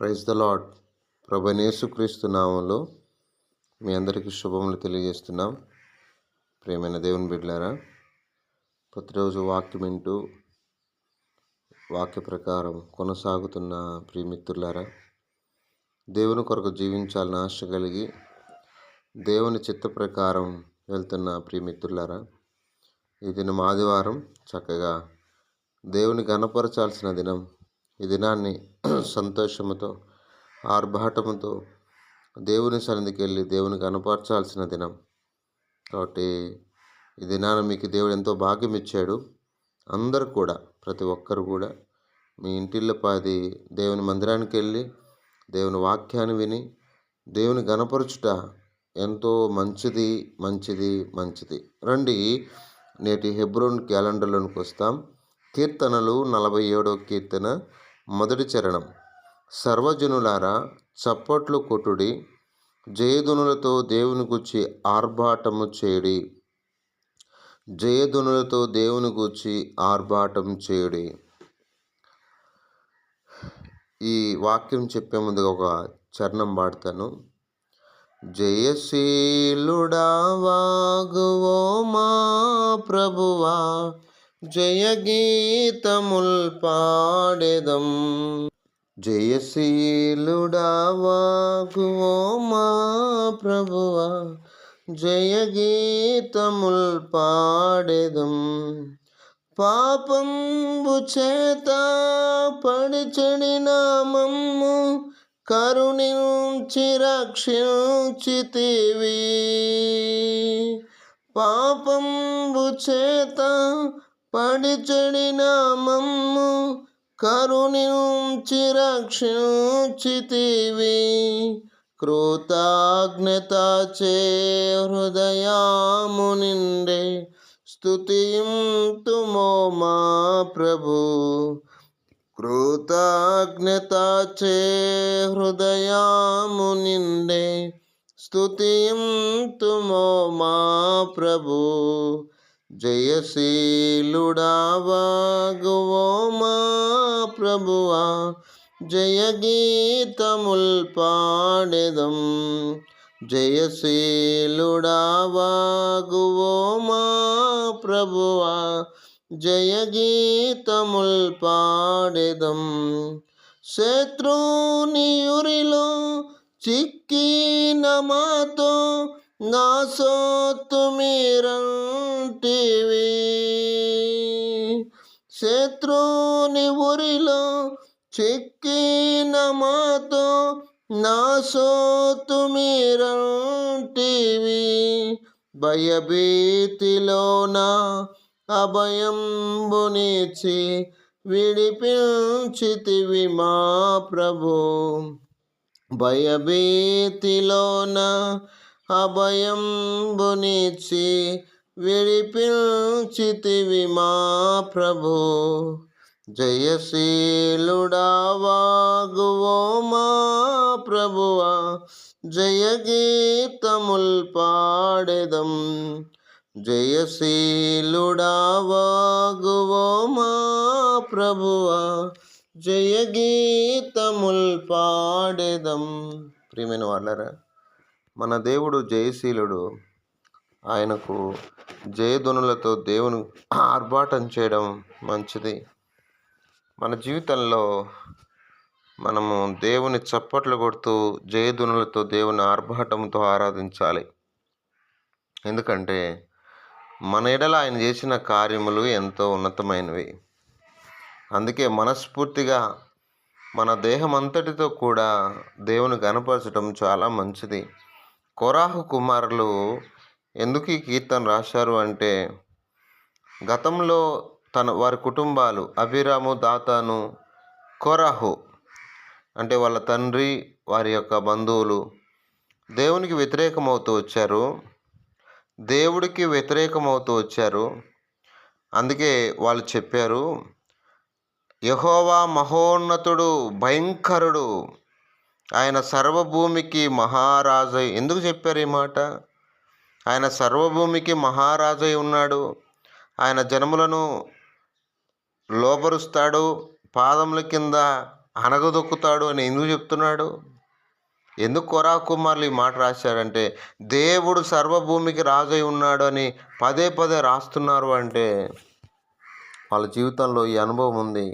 Praise the lord. ప్రభువైన యేసుక్రీస్తు నామంలో మీ అందరికీ శుభములు తెలియజేస్తున్నాం. ప్రియమైన దేవుని బిడ్డలారా, ప్రతిరోజు వాక్యం వింటూ వాక్య ప్రకారం కొనసాగుతున్న ప్రియమిత్రులారా, దేవుని కొరకు జీవించాలని ఆశ కలిగి దేవుని చిత్త ప్రకారం వెళ్తున్న ప్రియమిత్రులారా, ఈ దినం ఆదివారం చక్కగా దేవుని గణపరచాల్సిన దినం. ఈ దినాన్ని సంతోషముతో ఆర్భాటముతో దేవుని సన్నిధికి వెళ్ళి దేవుని కనపరచాల్సిన దినం. కాబట్టి ఈ దినాన మీకు దేవుడు ఎంతో భాగ్యం ఇచ్చాడు. అందరూ కూడా, ప్రతి ఒక్కరు కూడా మీ ఇంటిల్లపాది దేవుని మందిరానికి వెళ్ళి దేవుని వాక్యాన్ని విని దేవుని గణపరచుట ఎంతో మంచిది మంచిది మంచిది. రండి, నేటి హెబ్రోన్ క్యాలెండర్లోనికి వస్తాం. కీర్తనలు 47వ కీర్తన మొదటి చరణం. సర్వజనులారా చప్పట్లు కొట్టుడి, జయధ్వనులతో దేవుని గూర్చి ఆర్భాటము చేయుడి. జయధ్వనులతో దేవుని గూర్చి ఆర్భాటం చేయుడి. ఈ వాక్యం చెప్పే ముందుగా ఒక చరణం పాడతాను. జయశీలుడా వాగువో మా ప్రభువా, జయ గీతముల్ పాడెదం. జయశీలుడా వాగువో మా ప్రభువా, జయ గీతముల్ పాడెదం. పాపంబు చేత పడిచెడిన మమ్ము కరుణించి రక్షించితివి. పాపంబు చేత పడిచెడిన మమ్ము కరుణించి రక్షించితివి. కృతజ్ఞత చే హృదయాము నిండే స్తుతింతుమో మా ప్రభు. కృతజ్ఞత చే హృదయాము నిండే స్తుతింతుమో మా ప్రభు. జయశీలుడా వాగువో మా ప్రభువా, జయ గీతముల్ పాడెదం. జయశీలుడా వాగువో మా ప్రభువా, జయ గీతముల్ పాడెదం. శత్రుని ఉరిలో చిక్కిన మాతో నా సొత్తు మీరంటివి. శత్రుని ఉరిలో చిక్కిన మాతో నా సొత్తు మీరంటివి. భయభీతిలోన అభయంబునిచ్చి విడిపించితివి మా ప్రభు. భయభీతిలోన అభయంబునిచ్చి విడిపించితివి మా ప్రభు. జయశీలుడా వాగువో మా ప్రభువా, జయ గీతముల్ పాడెదం. జయశీలుడా వాగువో మా ప్రభువా, జయ గీతముల్ పాడెదం. ప్రియమైన వాళ్ళరా, మన దేవుడు జయశీలుడు. ఆయనకు జయధ్వనులతో దేవుని ఆర్భాటం చేయడం మంచిది. మన జీవితంలో మనము దేవుని చప్పట్లు కొడుతూ జయధ్వనులతో దేవుని ఆర్భాటంతో ఆరాధించాలి. ఎందుకంటే మన ఎడల ఆయన చేసిన కార్యములు ఎంతో ఉన్నతమైనవి. అందుకే మనస్ఫూర్తిగా మన దేహం అంతటితో కూడా దేవుని గణపరచడం చాలా మంచిది. కోరాహు కుమారులు ఎందుకు ఈ కీర్తన రాశారు అంటే, గతంలో వారి కుటుంబాలు అభిరాము, దాతాను, కోరాహు అంటే వాళ్ళ తండ్రి, వారి యొక్క బంధువులు దేవునికి వ్యతిరేకమవుతూ వచ్చారు. అందుకే వాళ్ళు చెప్పారు, యెహోవా మహోన్నతుడు, భయంకరుడు, ఆయన సర్వభూమికి మహారాజై. ఎందుకు చెప్పారు ఈ మాట? ఆయన సర్వభూమికి మహారాజై ఉన్నాడు. ఆయన జనములను లోబరుస్తాడు, పాదముల కింద అనగదొక్కుతాడు అని ఎందుకు చెప్తున్నాడు? ఎందుకు కోరా కుమారులు ఈ మాట రాశారంటే, దేవుడు సర్వభూమికి రాజై ఉన్నాడు అని పదే పదే రాస్తున్నారు అంటే వాళ్ళ జీవితంలో ఈ అనుభవం ఉంది.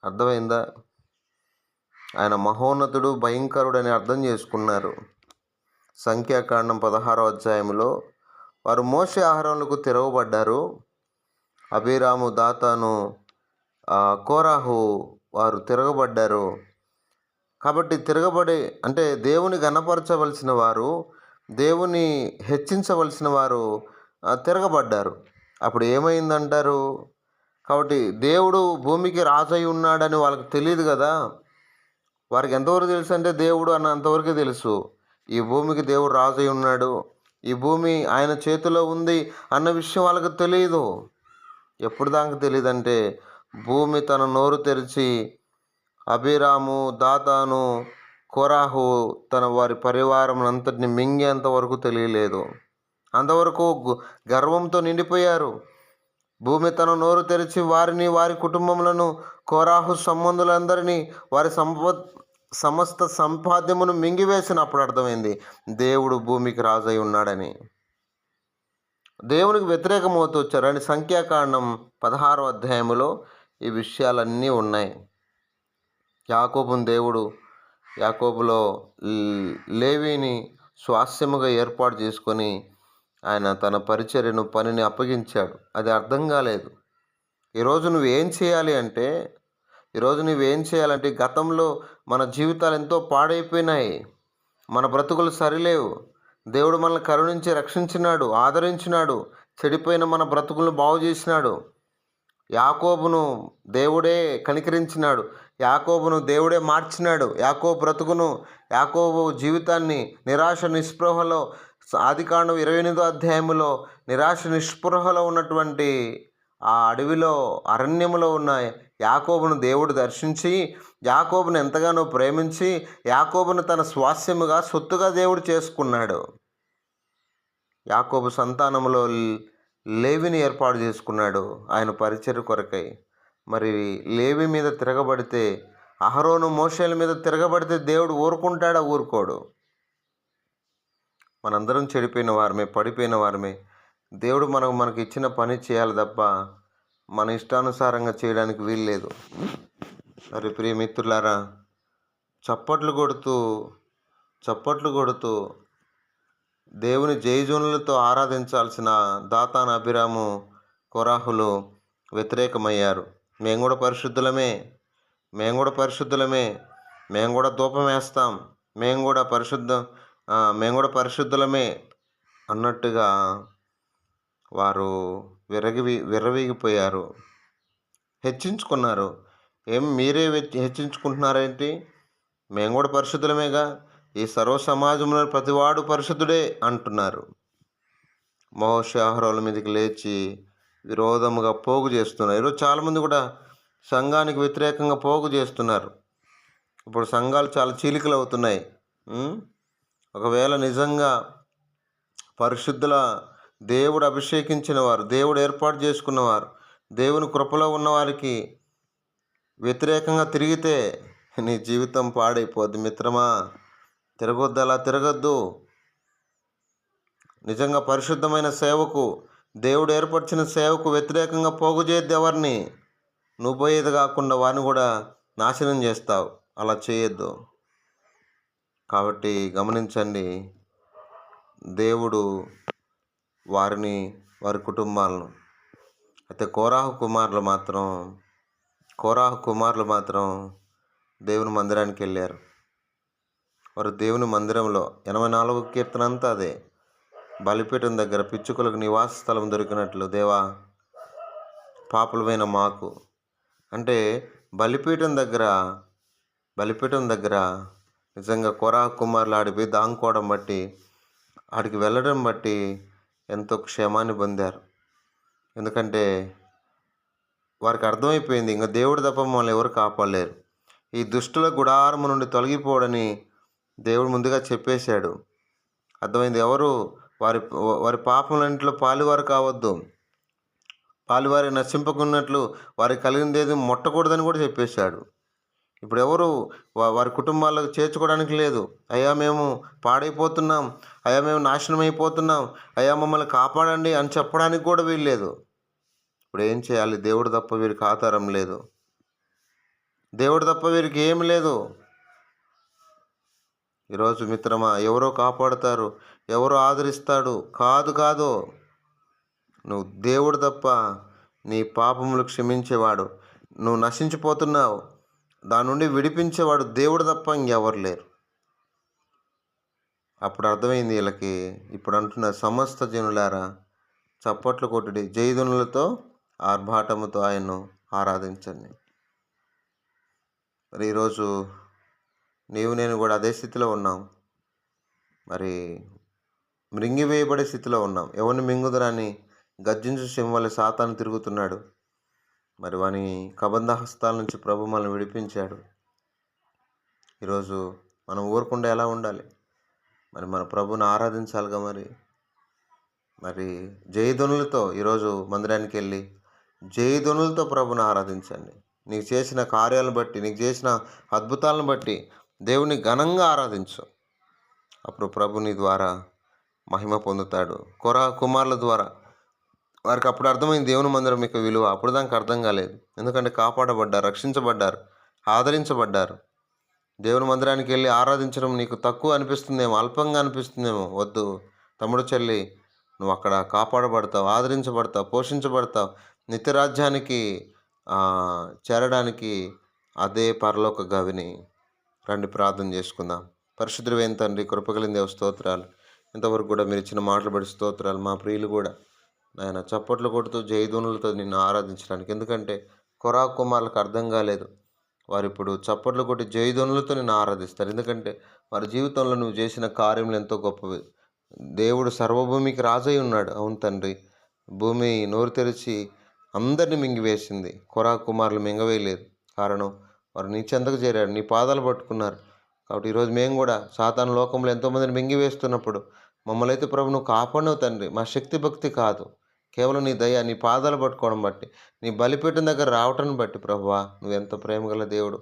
అర్థమైందా? ఆయన మహోన్నతుడు, భయంకరుడు అని అర్థం చేసుకున్నారు. సంఖ్యాకాండం 16వ అధ్యాయంలో వారు మోషే ఆహారంలకు తిరగబడ్డారు. అబీరాము, దాతాను, కోరాహు వారు తిరగబడ్డారు. కాబట్టి తిరగబడి అంటే దేవుని ఘనపరచవలసిన వారు, దేవుని హెచ్చించవలసిన వారు తిరగబడ్డారు. అప్పుడు ఏమైందంటారు? కాబట్టి దేవుడు భూమికి రాజై ఉన్నాడని వాళ్ళకి తెలియదు కదా. వారికి ఎంతవరకు తెలుసు అంటే దేవుడు అన్నంతవరకు తెలుసు. ఈ భూమికి దేవుడు రాజై ఉన్నాడు, ఈ భూమి ఆయన చేతిలో ఉంది అన్న విషయం వాళ్ళకి తెలియదు. ఎప్పుడు దాకా తెలియదంటే భూమి తన నోరు తెరిచి అబీరాము, దాతాను, కోరాహు తన వారి పరివారం అంతటిని మింగేంత వరకు తెలియలేదు. అంతవరకు గర్వంతో నిండిపోయారు. భూమి తన నోరు తెరిచి వారిని, వారి కుటుంబములను, కోరాహు సంబంధులందరినీ, వారి సమస్త సంపాద్యమును మింగివేసినప్పుడు అర్థమైంది దేవుడు భూమికి రాజై ఉన్నాడని. దేవునికి వ్యతిరేకమవుతూ వచ్చారు అని సంఖ్యాకాండం 16వ అధ్యాయంలో ఈ విషయాలన్నీ ఉన్నాయి. యాకోబులో లేవీని స్వాస్యముగా ఏర్పాటు చేసుకొని ఆయన తన పరిచర్యను, పనిని అప్పగించాడు. అది అర్థం కాలేదు. ఈరోజు నువ్వేం చేయాలంటే గతంలో మన జీవితాలు ఎంతో పాడైపోయినాయి. మన బ్రతుకులు సరిలేవు. దేవుడు మనల్ని కరుణించి రక్షించినాడు, ఆదరించినాడు, చెడిపోయిన మన బ్రతుకులను బాగు చేసినాడు. యాకోబును దేవుడే కనికరించినాడు, యాకోబును దేవుడే మార్చినాడు. యాకోబు బ్రతుకును, యాకోబు జీవితాన్ని నిరాశ నిస్పృహలో, ఆదికాండం 28వ అధ్యాయంలో నిరాశ నిస్పృహలో ఉన్నటువంటి ఆ అడవిలో, అరణ్యములో ఉన్న యాకోబును దేవుడు దర్శించి, యాకోబును ఎంతగానో ప్రేమించి, యాకోబును తన స్వాస్యముగా, సొత్తుగా దేవుడు చేసుకున్నాడు. యాకోబు సంతానములో లేవిని ఏర్పాటు చేసుకున్నాడు ఆయన పరిచర్య కొరకై. మరి లేవి మీద తిరగబడితే, అహరోను, మోషేల మీద తిరగబడితే దేవుడు ఊరుకుంటాడా? ఊరుకోడు. మనందరం చెడిపోయిన వారమే, పడిపోయిన వారమే. దేవుడు మనకు ఇచ్చిన పని చేయాలి తప్ప మన ఇష్టానుసారంగా చేయడానికి వీల్లేదు. మరి ప్రియమిత్రులారా, చప్పట్లు కొడుతూ దేవుని జయజోనులతో ఆరాధించాల్సిన దాతాను, అబీరాము, కోరాహులు వ్యతిరేకమయ్యారు. మేము కూడా పరిశుద్ధులమే, మేము కూడా ధూపం వేస్తాం, మేము కూడా పరిశుద్ధులమే అన్నట్టుగా వారు విర్రవీగిపోయారు, హెచ్చించుకున్నారు. మీరే హెచ్చించుకుంటున్నారేంటి? మేము కూడా పరిశుద్ధులమేగా, ఈ సర్వ సమాజంలో ప్రతివాడు పరిశుద్ధుడే అంటున్నారు. మోషే అహరోనుల మీదకి లేచి విరోధముగా పోగు చేస్తున్నారు. ఈరోజు చాలామంది కూడా సంఘానికి వ్యతిరేకంగా పోగు చేస్తున్నారు. ఇప్పుడు సంఘాలు చాలా చీలికలు అవుతున్నాయి. ఒకవేళ నిజంగా పరిశుద్ధుల, దేవుడు అభిషేకించిన వారు, దేవుడు ఏర్పాటు చేసుకున్నవారు, దేవుని కృపలో ఉన్నవారికి వ్యతిరేకంగా తిరిగితే నీ జీవితం పాడైపోద్ది మిత్రమా. తిరగొద్దు, అలా తిరగద్దు. నిజంగా పరిశుద్ధమైన సేవకు, దేవుడు ఏర్పరిచిన సేవకు వ్యతిరేకంగా పోగు చేయొద్దు ఎవరిని. నువ్వు పోయేది కాకుండా వారిని కూడా నాశనం చేస్తావు. అలా చేయొద్దు. కాబట్టి గమనించండి, దేవుడు వారిని, వారి కుటుంబాలను, అయితే కోరాహు కుమారులు మాత్రం దేవుని మందిరానికి వెళ్ళారు. వారు దేవుని మందిరంలో 84వ కీర్తన అంతా అదే. బలిపీఠం దగ్గర పిచ్చుకలకు నివాస స్థలం దొరికినట్లు దేవా పాపులమైన మాకు అంటే బలిపీఠం దగ్గర నిజంగా కోరాహు కుమారులు ఆడిపోయి దాంకోవడం బట్టి, ఆడికి వెళ్ళడం బట్టి ఎంతో క్షేమాన్ని పొందారు. ఎందుకంటే వారికి అర్థమైపోయింది, ఇంకా దేవుడు తప్ప మమ్మల్ని ఎవరు కాపాడలేరు, ఈ దుష్టుల గుడారము నుండి తొలగిపోవడని దేవుడు ముందుగా చెప్పేశాడు. అర్థమైంది. ఎవరు వారి పాపములన్నింటిలో పాలువారు కావద్దు, పాలువారి నశింపకున్నట్లు వారికి కలిగిందేది ముట్టకూడదని కూడా చెప్పేశాడు. ఇప్పుడు ఎవరు వారి కుటుంబాలకు చేర్చుకోవడానికి లేదు. అయ్యా మేము పాడైపోతున్నాం, అయ్యా మేము నాశనం అయిపోతున్నాం, అయ్యా మమ్మల్ని కాపాడండి అని చెప్పడానికి కూడా వీల్లేదు. ఇప్పుడు ఏం చేయాలి? దేవుడు తప్ప వీరికి ఆధారం లేదు. దేవుడు తప్ప వీరికి ఏమి లేదు. ఈరోజు మిత్రమా, ఎవరో కాపాడుతారు, ఎవరో ఆదరిస్తాడు, కాదు కాదు. నువ్వు దేవుడు తప్ప నీ పాపములు క్షమించేవాడు, నువ్వు నశించిపోతున్నావు, దాని నుండి విడిపించేవాడు దేవుడు తప్ప ఇంకెవరు లేరు. అప్పుడు అర్థమైంది వీళ్ళకి. ఇప్పుడు అంటున్న సమస్త జనులారా చప్పట్లు కొట్టుడి, జయధ్వనులతో ఆర్భాటముతో ఆయన్ను ఆరాధించండి. మరి ఈరోజు నీవు నేను కూడా అదే స్థితిలో ఉన్నాం. మరి మృంగివేయబడే స్థితిలో ఉన్నాం. ఎవరిని మింగుదరని గర్జించు సింహం సాతాను తిరుగుతున్నాడు. మరి వాని కబంధ హస్తాల నుంచి ప్రభు మనల్ని విడిపించాడు. ఈరోజు మనం ఊరకుండా ఎలా ఉండాలి? మరి మన ప్రభుని ఆరాధించాలిగా. మరి జయధ్వనులతో ఈరోజు మందిరానికి వెళ్ళి జయధ్వనులతో ప్రభుని ఆరాధించండి. నీకు చేసిన కార్యాలను బట్టి, నీకు చేసిన అద్భుతాలను బట్టి దేవుని ఘనంగా ఆరాధించు. అప్పుడు ప్రభు నీ ద్వారా మహిమ పొందుతాడు. కుమారుల ద్వారా వారికి అప్పుడు అర్థమైంది దేవుని మందిరం మీకు విలువ. అప్పుడు దానికి అర్థం కాలేదు. ఎందుకంటే కాపాడబడ్డారు, రక్షించబడ్డారు, ఆదరించబడ్డారు. దేవుని మందిరానికి వెళ్ళి ఆరాధించడం నీకు తక్కువ అనిపిస్తుందేమో, అల్పంగా అనిపిస్తుందేమో. వద్దు తమ్ముడు, చెల్లి, నువ్వు అక్కడ కాపాడబడతావు, ఆదరించబడతావు, పోషించబడతావు. నిత్యరాజ్యానికి చేరడానికి అదే పరలోక గవిని. రండి ప్రార్థన చేసుకుందాం. పరిశుద్ధుడైన తండ్రి, కృపగలిగిన దేవ, స్తోత్రాలు. ఇంతవరకు కూడా మీరు ఇచ్చిన మాటలు బట్టి స్తోత్రాలు. మా ప్రియులు కూడా నాయన చప్పట్లు కొడుతూ జయధ్వనులతో నిన్ను ఆరాధించడానికి, ఎందుకంటే కుమారులకు అర్థం కాలేదు. వారు ఇప్పుడు చప్పట్లు కొట్టి జయధ్వనులతో నిన్ను ఆరాధిస్తారు. ఎందుకంటే వారి జీవితంలో నువ్వు చేసిన కార్యములు ఎంతో గొప్పవి. దేవుడు సర్వభూమికి రాజై ఉన్నాడు. అవును తండ్రి, భూమి నోరు తెరిచి అందరినీ మింగివేసింది. కుమారులు మింగవేయలేదు. కారణం వారు నీ చెంతకు చేరారు, నీ పాదాలు పట్టుకున్నారు. కాబట్టి ఈరోజు మేము కూడా సాతాను లోకంలో ఎంతోమందిని మింగివేస్తున్నప్పుడు మమ్మల్ని అయితే ప్రభు నువ్వు కాపాడవు తండ్రి. మా శక్తి భక్తి కాదు, కేవలం నీ దయ, నీ పాదాలు పట్టుకోవడం బట్టి, నీ బలిపీఠం దగ్గర రావటం బట్టి ప్రభువా, నువ్వెంత ప్రేమగల దేవుడు,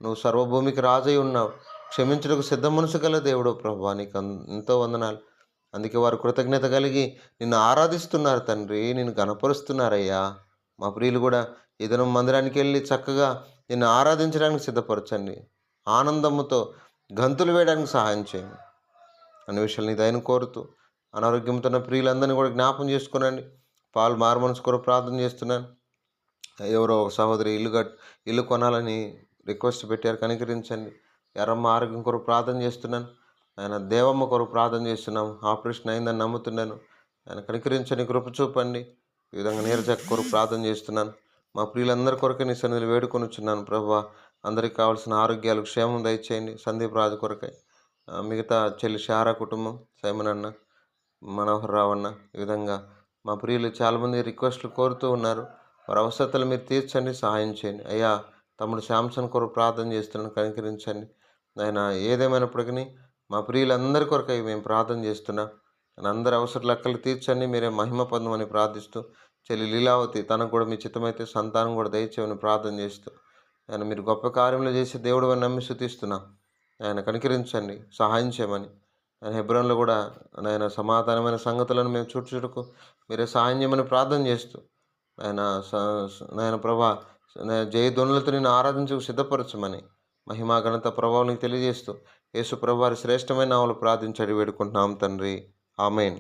నువ్వు సర్వభూమికి రాజై ఉన్నావు, క్షమించడానికి సిద్ధ మనసు గల దేవుడు ప్రభువా, నీకు ఎంతో వందనాలు. అందుకే వారు కృతజ్ఞత కలిగి నిన్ను ఆరాధిస్తున్నారు తండ్రి, నిన్ను గణపరుస్తున్నారయ్యా. మా ప్రియులు కూడా ఏదైనా మందిరానికి వెళ్ళి చక్కగా నిన్ను ఆరాధించడానికి సిద్ధపరచండి. ఆనందముతో గంతులు వేయడానికి సహాయం చేయండి అనే విషయాలు నీ దయను కోరుతూ, అనారోగ్యంతో ఉన్న ప్రియులందరినీ కూడా జ్ఞాపం చేసుకోనండి. పాలు మారుమనసు కొరకు ప్రార్థన చేస్తున్నాను. ఎవరో ఒక సహోదరి ఇల్లు కొనాలని రిక్వెస్ట్ పెట్టారు, కనికరించండి. ఎర్రమ్మ ఆరోగ్యం కొరకు ప్రార్థన చేస్తున్నాను. ఆయన దేవమ్మ కొరకు ప్రార్థన చేస్తున్నాం, ఆపరేషన్ అయిందని నమ్ముతున్నాను. ఆయన కనికరించండి, కృప చూపండి. ఈ విధంగా నీరజక్క కొరకు ప్రార్థన చేస్తున్నాను. మా ప్రియులందరి కొరకే నీ సన్నిధిలో వేడుకొని వచ్చున్నాను ప్రభువా. అందరికి కావాల్సిన ఆరోగ్యాలు, క్షేమం దయచేయండి. సందీప్ రాజు కొరకై, మిగతా చెల్లి శారా కుటుంబం, సైమన్ అన్న, మనోహర్ రావు అన్న, ఈ విధంగా మా ప్రియులు చాలామంది రిక్వెస్ట్లు కోరుతూ ఉన్నారు. వారి అవసరతలు మీరు తీర్చండి, సహాయం చేయండి. అయ్యా తమ్ముడు శాంసన్ కొరకు ప్రార్థన చేస్తున్నాను, కనికరించండి. ఆయన ఏదేమైనప్పటికీ మా ప్రియులందరి కొరకై మేము ప్రార్థన చేస్తున్నాం. అందరి అవసరాలు లెక్కలు తీర్చండి, మీరే మహిమ పొందమని ప్రార్థిస్తూ, చెల్లి లీలావతి తనకు కూడా మీ చిత్తమైతే సంతానం కూడా దయచేయమని ప్రార్థన చేస్తూ, ఆయన మీరు గొప్ప కార్యములు చేసి దేవుడు అని నమ్మి స్తుతిస్తున్నాం. ఆయన కనికరించండి, సహాయం చేయమని. ఆయన హెబ్రోన్లో కూడా ఆయన సమాధానమైన సంగతులను మేము చూచుటకు మీరే సహాయం చేయమని ప్రార్థన చేస్తూ, ఆయన ప్రభా జయధ్వనులతో నేను ఆరాధించకు సిద్ధపరచమని మహిమా ఘనత ప్రభావానికి తెలియజేస్తూ యేసు ప్రభు వారి శ్రేష్టమైన నామములో ప్రార్థించి వేడుకుంటున్నాం తండ్రి. ఆమేన్.